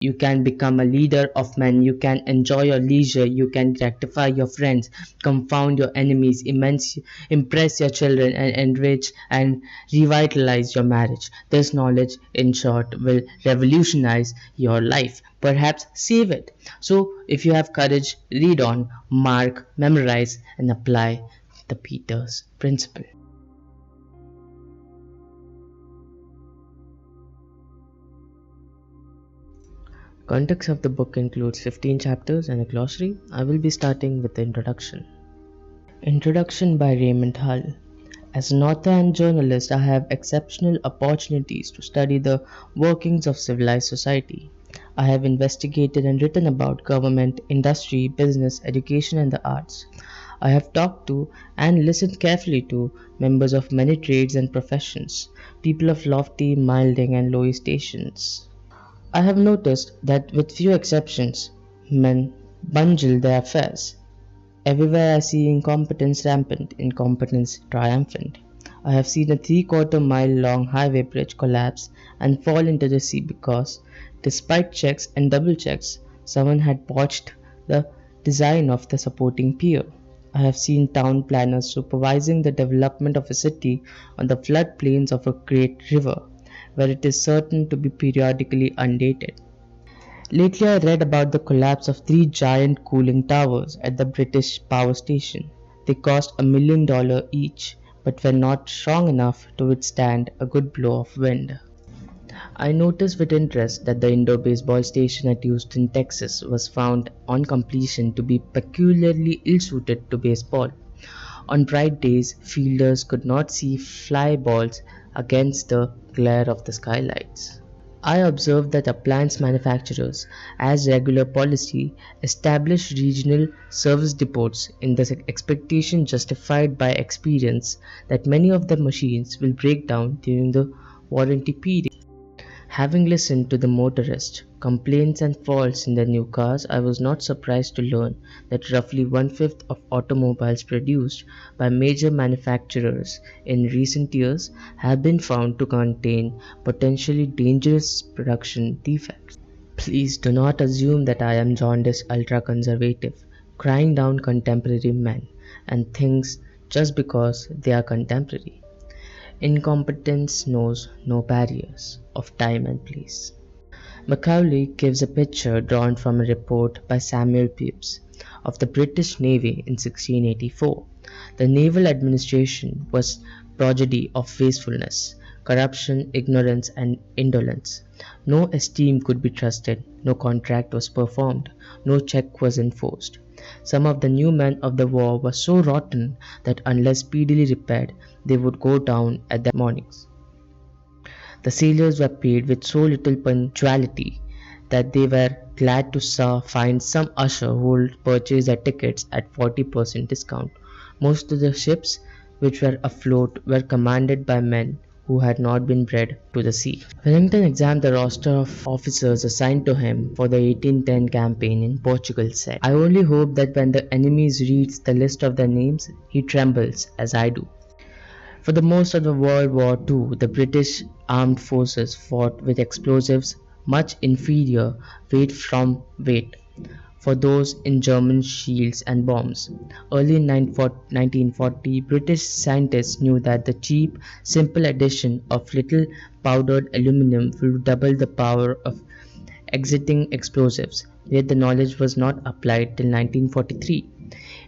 You can become a leader of men. You can enjoy your leisure. You can gratify your friends, confound your enemies, impress your children, and enrich and revitalize your marriage. This knowledge, in short, will revolutionize your life, perhaps save it. So, if you have courage, read on, mark, memorize, and apply the Peters principle. Context of the book includes 15 chapters and a glossary. I will be starting with the introduction. Introduction by Raymond Hull. As an author and journalist, I have exceptional opportunities to study the workings of civilized society. I have investigated and written about government, industry, business, education, and the arts. I have talked to and listened carefully to members of many trades and professions, people of lofty, milding, and low stations. I have noticed that, with few exceptions, men bungle their affairs. Everywhere I see incompetence rampant, incompetence triumphant. I have seen a 3/4 mile long highway bridge collapse and fall into the sea because, despite checks and double checks, someone had botched the design of the supporting pier. I have seen town planners supervising the development of a city on the floodplains of a great river, where it is certain to be periodically inundated. Lately, I read about the collapse of three giant cooling towers at the British power station. They cost $1 million each, but were not strong enough to withstand a good blow of wind. I noticed with interest that the indoor baseball station at Houston, Texas was found on completion to be peculiarly ill suited to baseball. On bright days, fielders could not see fly balls against the glare of the skylights. I observed that appliance manufacturers, as regular policy, establish regional service depots in the expectation, justified by experience, that many of the machines will break down during the warranty period. Having listened to the motorists' complaints and faults in their new cars, I was not surprised to learn that roughly one-fifth of automobiles produced by major manufacturers in recent years have been found to contain potentially dangerous production defects. Please do not assume that I am jaundiced ultra-conservative, crying down contemporary men and things just because they are contemporary. Incompetence knows no barriers of time and place. Macaulay gives a picture drawn from a report by Samuel Pepys of the British Navy in 1684. The naval administration was prodigy of wastefulness, corruption, ignorance, and indolence. No esteem could be trusted, no contract was performed, no check was enforced. Some of the new men of the war were so rotten that unless speedily repaired, they would go down at their mornings. The sailors were paid with so little punctuality that they were glad to find some usher who would purchase their tickets at 40% discount. Most of the ships which were afloat were commanded by men who had not been bred to the sea. Wellington examined the roster of officers assigned to him for the 1810 campaign in Portugal said, "I only hope that when the enemy reads the list of their names, he trembles as I do." For the most of the World War II, the British armed forces fought with explosives much inferior weight from weight for those in German shields and bombs. Early in 1940, British scientists knew that the cheap, simple addition of little powdered aluminum would double the power of exiting explosives, yet the knowledge was not applied till 1943.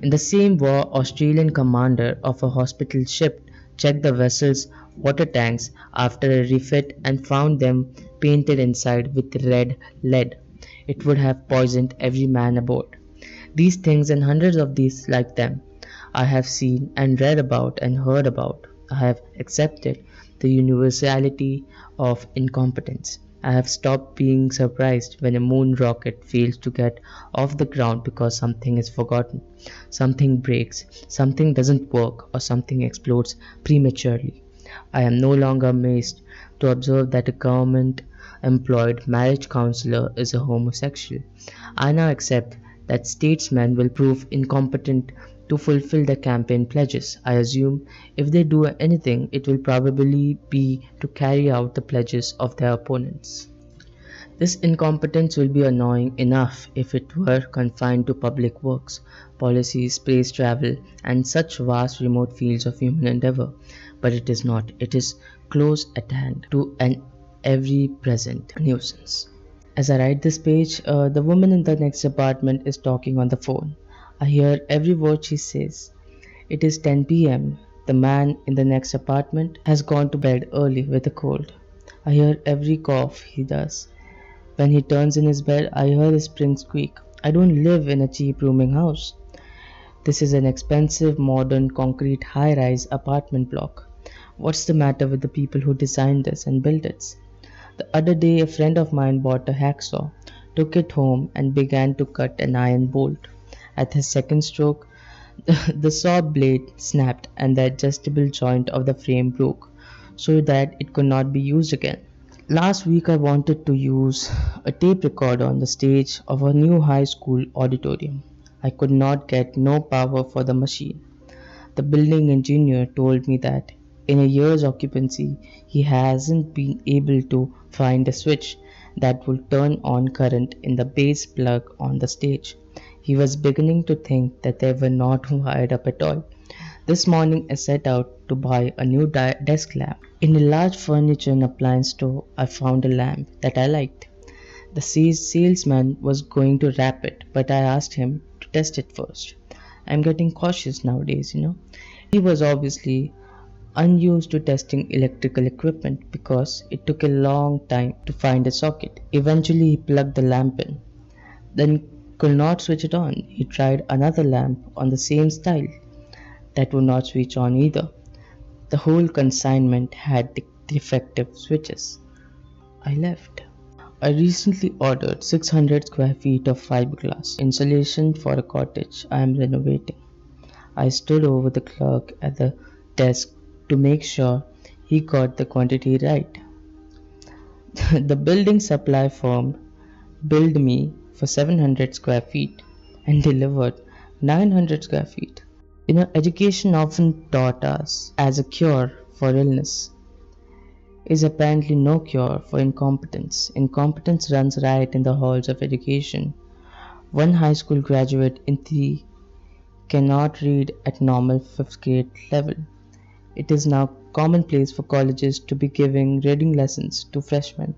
In the same war, Australian commander of a hospital ship checked the vessel's water tanks after a refit and found them painted inside with red lead. It would have poisoned every man aboard. These things and hundreds of these like them I have seen and read about and heard about. I have accepted the universality of incompetence. I have stopped being surprised when a moon rocket fails to get off the ground because something is forgotten, something breaks, something doesn't work, or something explodes prematurely. I am no longer amazed to observe that a government employed marriage counselor is a homosexual. I now accept that statesmen will prove incompetent to fulfill their campaign pledges. I assume if they do anything, it will probably be to carry out the pledges of their opponents. This incompetence will be annoying enough if it were confined to public works, policies, space travel, and such vast remote fields of human endeavor. But it is not. It is close at hand to an every present nuisance. As I write this page, the woman in the next apartment is talking on the phone. I hear every word she says. It is 10 p.m. The man in the next apartment has gone to bed early with a cold. I hear every cough he does. When he turns in his bed, I hear his springs squeak. I don't live in a cheap rooming house. This is an expensive, modern, concrete, high rise apartment block. What's the matter with the people who designed this and built it? The other day, a friend of mine bought a hacksaw, took it home, and began to cut an iron bolt. At his second stroke, the saw blade snapped and the adjustable joint of the frame broke, so that it could not be used again. Last week, I wanted to use a tape recorder on the stage of a new high school auditorium. I could not get no power for the machine. The building engineer told me that in a year's occupancy, he hasn't been able to find a switch that will turn on current in the base plug on the stage. He was beginning to think that they were not wired up at all. This morning, I set out to buy a new desk lamp. In a large furniture and appliance store, I found a lamp that I liked. The salesman was going to wrap it, but I asked him to test it first. I'm getting cautious nowadays. He was obviously unused to testing electrical equipment because it took a long time to find a socket. Eventually, he plugged the lamp in, then could not switch it on. He tried another lamp on the same style that would not switch on either. The whole consignment had defective switches. I left. I recently ordered 600 square feet of fiberglass insulation for a cottage I am renovating. I stood over the clerk at the desk to make sure he got the quantity right. The building supply firm billed me for 700 square feet and delivered 900 square feet. Education often taught us as a cure for illness is apparently no cure for incompetence. Incompetence runs riot in the halls of education. One high school graduate in theory cannot read at normal 5th grade level. It is now commonplace for colleges to be giving reading lessons to freshmen.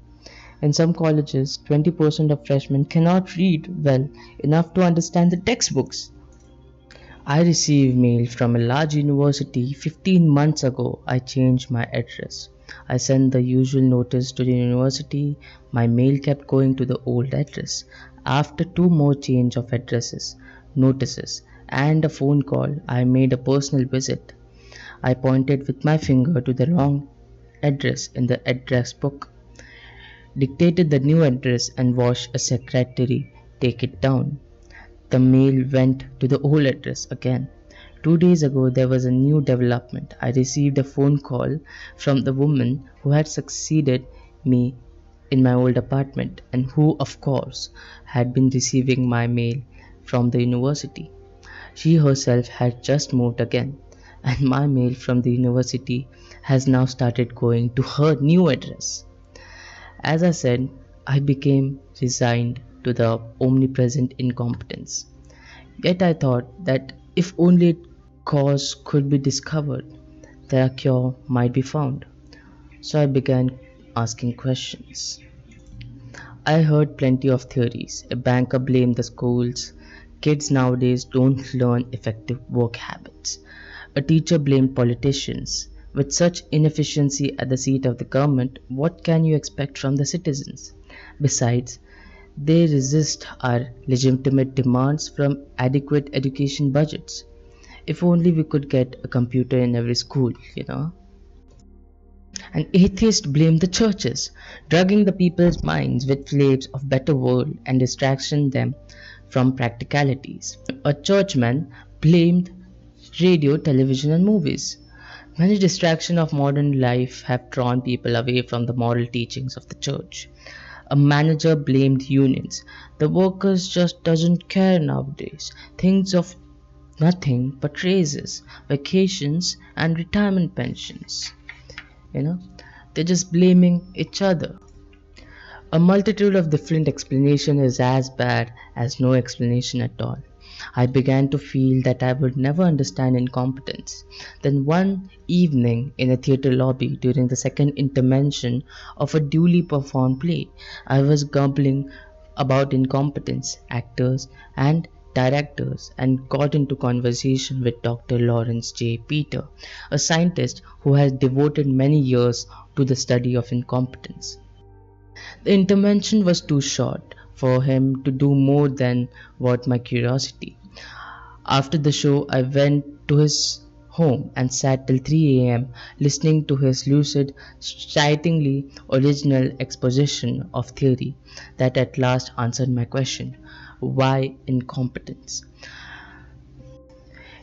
In some colleges, 20% of freshmen cannot read well enough to understand the textbooks. I received mail from a large university 15 months ago. I changed my address. I sent the usual notice to the university. My mail kept going to the old address. After 2 more change of addresses, notices, and a phone call, I made a personal visit. I pointed with my finger to the wrong address in the address book, dictated the new address, and watched a secretary take it down. The mail went to the old address again. 2 days ago, there was a new development. I received a phone call from the woman who had succeeded me in my old apartment and who, of course, had been receiving my mail from the university. She herself had just moved again, and my mail from the university has now started going to her new address. As I said, I became resigned to the omnipresent incompetence. Yet I thought that if only its cause could be discovered, then a cure might be found. So I began asking questions. I heard plenty of theories. A banker blamed the schools. Kids nowadays don't learn effective work habits. A teacher blamed politicians. With such inefficiency at the seat of the government, what can you expect from the citizens? Besides, they resist our legitimate demands from adequate education budgets. If only we could get a computer in every school. An atheist blamed the churches, drugging the people's minds with flavors of better world and distraction them from practicalities. A churchman blamed radio, television, and movies. Many distractions of modern life have drawn people away from the moral teachings of the church. A manager blamed unions. The workers just doesn't care nowadays. Thinks of nothing but raises, vacations, and retirement pensions. You know, they're just blaming each other. A multitude of different explanations is as bad as no explanation at all. I began to feel that I would never understand incompetence. Then one evening in a theatre lobby during the second intervention of a duly performed play, I was grumbling about incompetence, actors, and directors and got into conversation with Dr. Lawrence J. Peter, a scientist who has devoted many years to the study of incompetence. The intervention was too short for him to do more than what my curiosity. After the show, I went to his home and sat till 3 a.m. listening to his lucid, strikingly original exposition of theory that at last answered my question: why incompetence?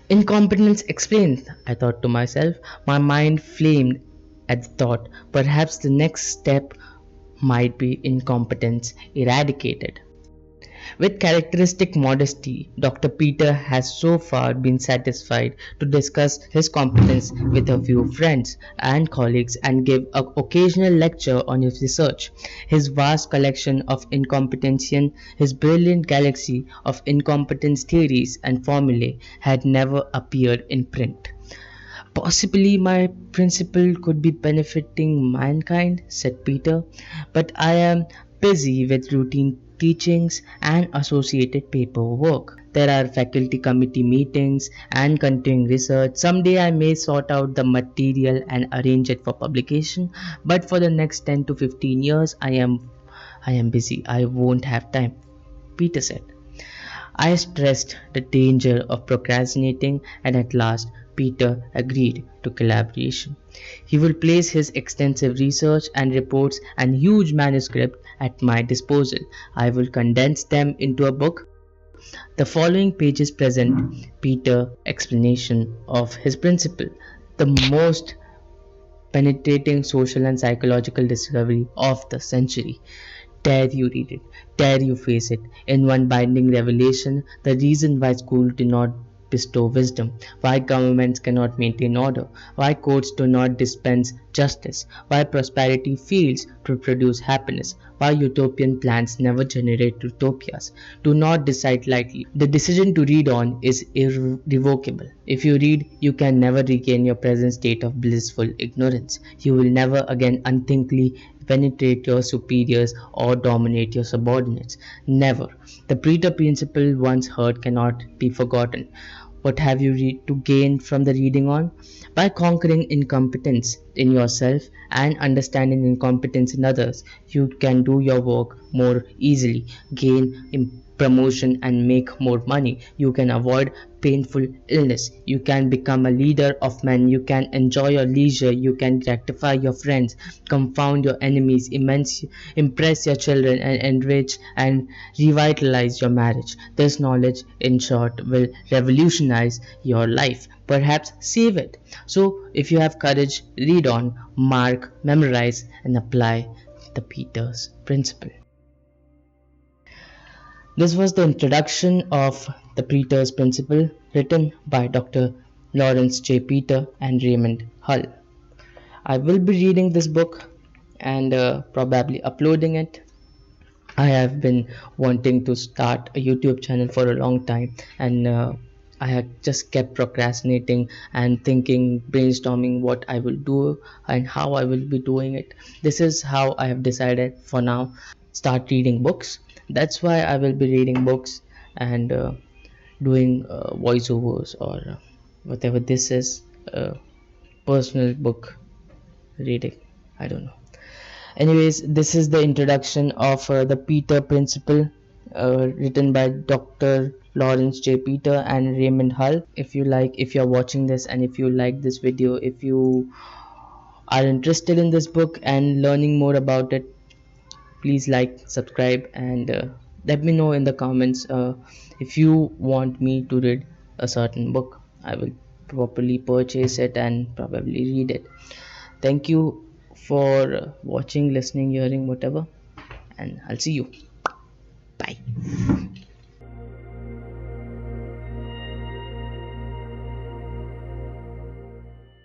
Incompetence explained, I thought to myself. My mind flamed at the thought. Perhaps the next step might be incompetence eradicated. With characteristic modesty, Dr. Peter has so far been satisfied to discuss his competence with a few friends and colleagues and give an occasional lecture on his research. His vast collection of incompetention, his brilliant galaxy of incompetence theories and formulae had never appeared in print. Possibly my principle could be benefiting mankind, said Peter, but I am busy with routine teachings and associated paperwork. There are faculty committee meetings and continuing research. Someday I may sort out the material and arrange it for publication, but for the next 10 to 15 years I am busy. I won't have time, Peter said. I stressed the danger of procrastinating, and at last Peter agreed to collaboration. He will place his extensive research and reports and huge manuscript at my disposal. I will condense them into a book. The following pages present Peter's explanation of his principle, the most penetrating social and psychological discovery of the century. Dare you read it, dare you face it. In one binding revelation, the reason why schools do not bestow wisdom, why governments cannot maintain order, why courts do not dispense justice, why prosperity fails to produce happiness, why utopian plans never generate utopias. Do not decide lightly. The decision to read on is irrevocable. If you read, you can never regain your present state of blissful ignorance. You will never again unthinkingly penetrate your superiors or dominate your subordinates. Never. The Peter principle once heard cannot be forgotten. What have you to gain from the reading on? By conquering incompetence in yourself and understanding incompetence in others, you can do your work more easily, gain promotion, and make more money. You can avoid painful illness. You can become a leader of men. You can enjoy your leisure. You can gratify your friends, confound your enemies, impress your children, and enrich and revitalize your marriage. This knowledge, in short, will revolutionize your life, perhaps save it. So, if you have courage, read on, mark, memorize, and apply the Peter's principle. This was the introduction of the Peter's Principle, written by Dr. Lawrence J. Peter and Raymond Hull. I will be reading this book and probably uploading it. I have been wanting to start a YouTube channel for a long time, and I had just kept procrastinating and thinking, brainstorming what I will do and how I will be doing it. This is how I have decided for now: start reading books. That's why I will be reading books and doing voiceovers or whatever this is, personal book reading. I don't know. Anyways, this is the introduction of the Peter Principle, written by Dr. Lawrence J. Peter and Raymond Hull. If you're watching this and if you like this video, if you are interested in this book and learning more about it, please like, subscribe, and let me know in the comments if you want me to read a certain book. I will properly purchase it and probably read it. Thank you for watching, listening, hearing, whatever, and I'll see you. Bye.